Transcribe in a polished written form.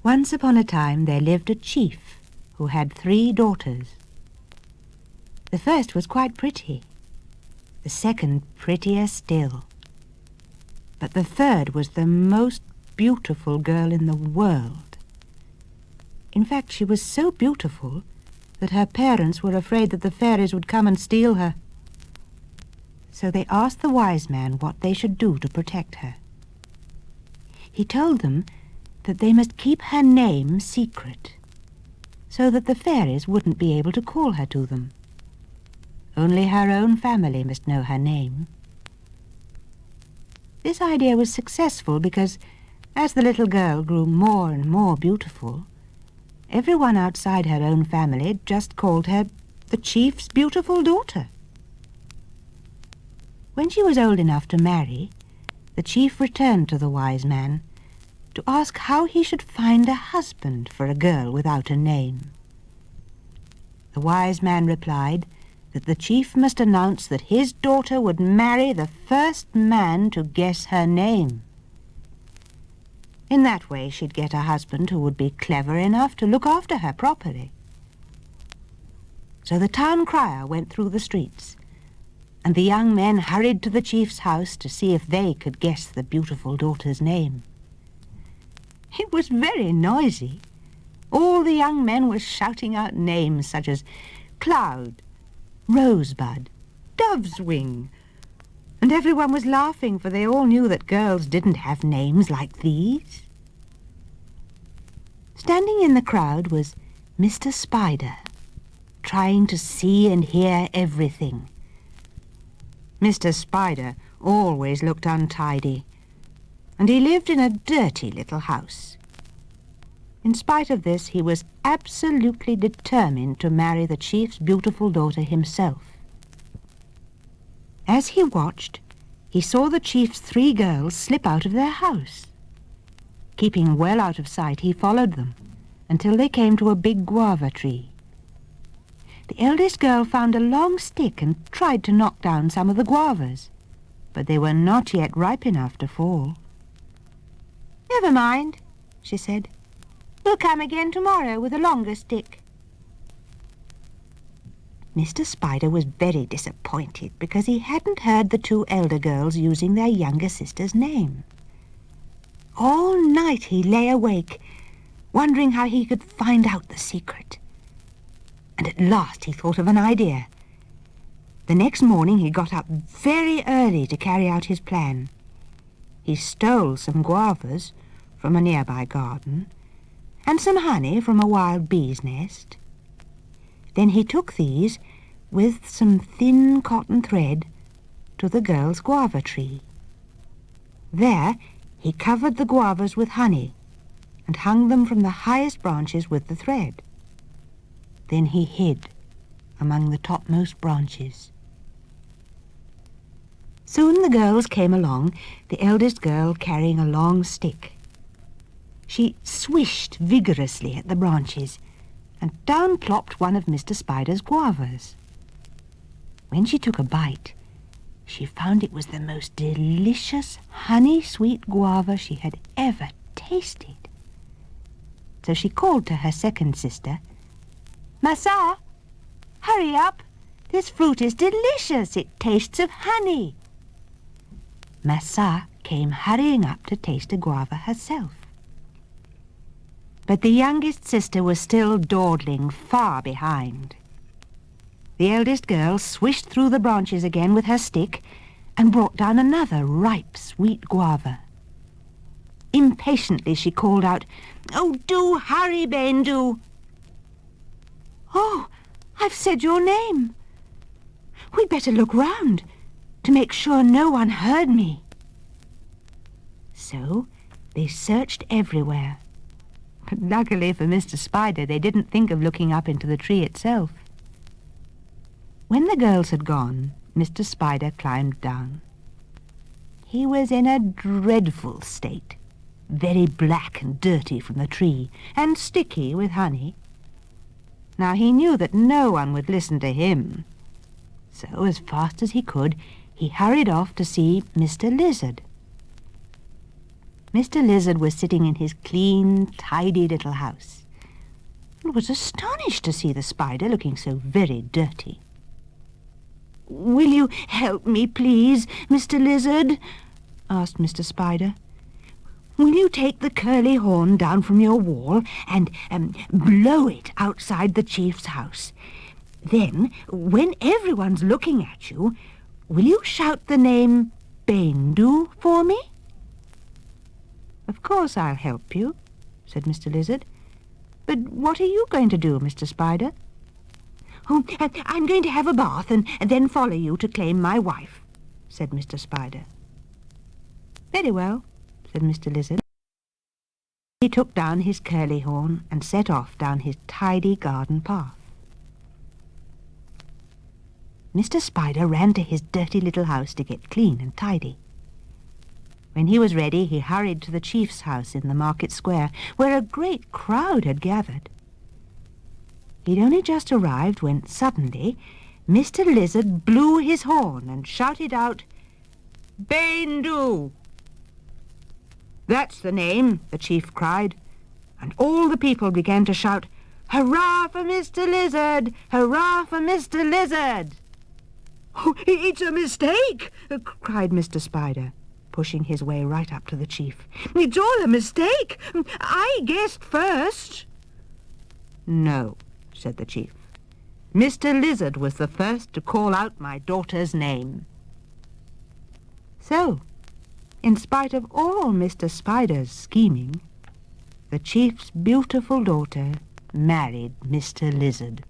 Once upon a time there lived a chief who had 3 daughters. The first was quite pretty, the second prettier still, but the third was the most beautiful girl in the world. In fact, she was so beautiful that her parents were afraid that the fairies would come and steal her. So they asked the wise man what they should do to protect her. He told them that they must keep her name secret, so that the fairies wouldn't be able to call her to them. Only her own family must know her name. This idea was successful because, as the little girl grew more and more beautiful, everyone outside her own family just called her the chief's beautiful daughter. When she was old enough to marry, the chief returned to the wise man to ask how he should find a husband for a girl without a name. The wise man replied that the chief must announce that his daughter would marry the first man to guess her name. In that way she'd get a husband who would be clever enough to look after her properly. So the town crier went through the streets, and the young men hurried to the chief's house to see if they could guess the beautiful daughter's name. It was very noisy. All the young men were shouting out names such as Cloud, Rosebud, Dove's Wing, and everyone was laughing, for they all knew that girls didn't have names like these. Standing in the crowd was Mr. Spider, trying to see and hear everything. Mr. Spider always looked untidy, and he lived in a dirty little house. In spite of this, he was absolutely determined to marry the chief's beautiful daughter himself. As he watched, he saw the chief's 3 girls slip out of their house. Keeping well out of sight, he followed them until they came to a big guava tree. The eldest girl found a long stick and tried to knock down some of the guavas, but they were not yet ripe enough to fall. "Never mind," she said. "We'll come again tomorrow with a longer stick." Mr. Spider was very disappointed because he hadn't heard the 2 elder girls using their younger sister's name. All night he lay awake, wondering how he could find out the secret. And at last he thought of an idea. The next morning he got up very early to carry out his plan. He stole some guavas from a nearby garden and some honey from a wild bee's nest. Then he took these, with some thin cotton thread, to the girl's guava tree. There he covered the guavas with honey and hung them from the highest branches with the thread. Then he hid among the topmost branches. Soon the girls came along, the eldest girl carrying a long stick. She swished vigorously at the branches, and down plopped one of Mr. Spider's guavas. When she took a bite, she found it was the most delicious honey-sweet guava she had ever tasted. So she called to her second sister, "Massa, hurry up! This fruit is delicious. It tastes of honey." Massa came hurrying up to taste a guava herself. But the youngest sister was still dawdling far behind. The eldest girl swished through the branches again with her stick and brought down another ripe, sweet guava. Impatiently she called out, "Oh, do hurry, Ben, do!" "Oh, I've said your name. We'd better look round to make sure no one heard me." So they searched everywhere. But luckily for Mr. Spider, they didn't think of looking up into the tree itself. When the girls had gone, Mr. Spider climbed down. He was in a dreadful state, very black and dirty from the tree, and sticky with honey. Now he knew that no one would listen to him, so as fast as he could, he hurried off to see Mr. Lizard. Mr. Lizard was sitting in his clean, tidy little house and was astonished to see the spider looking so very dirty. "Will you help me, please, Mr. Lizard?" asked Mr. Spider. "Will you take the curly horn down from your wall and blow it outside the chief's house? Then, when everyone's looking at you, will you shout the name Baindu for me?" "Of course I'll help you," said Mr. Lizard. "But what are you going to do, Mr. Spider?" "Oh, I'm going to have a bath and then follow you to claim my wife," said Mr. Spider. "Very well," said Mr. Lizard. He took down his curly horn and set off down his tidy garden path. Mr. Spider ran to his dirty little house to get clean and tidy. When he was ready, he hurried to the chief's house in the market square, where a great crowd had gathered. He'd only just arrived when suddenly Mr. Lizard blew his horn and shouted out, "Baindu!" "That's the name," the chief cried, and all the people began to shout, "Hurrah for Mr. Lizard! Hurrah for Mr. Lizard!" "Oh, it's a mistake!" cried Mr. Spider, pushing his way right up to the chief. "It's all a mistake! I guessed first." "No," said the chief. "Mr. Lizard was the first to call out my daughter's name." So, in spite of all Mr. Spider's scheming, the chief's beautiful daughter married Mr. Lizard.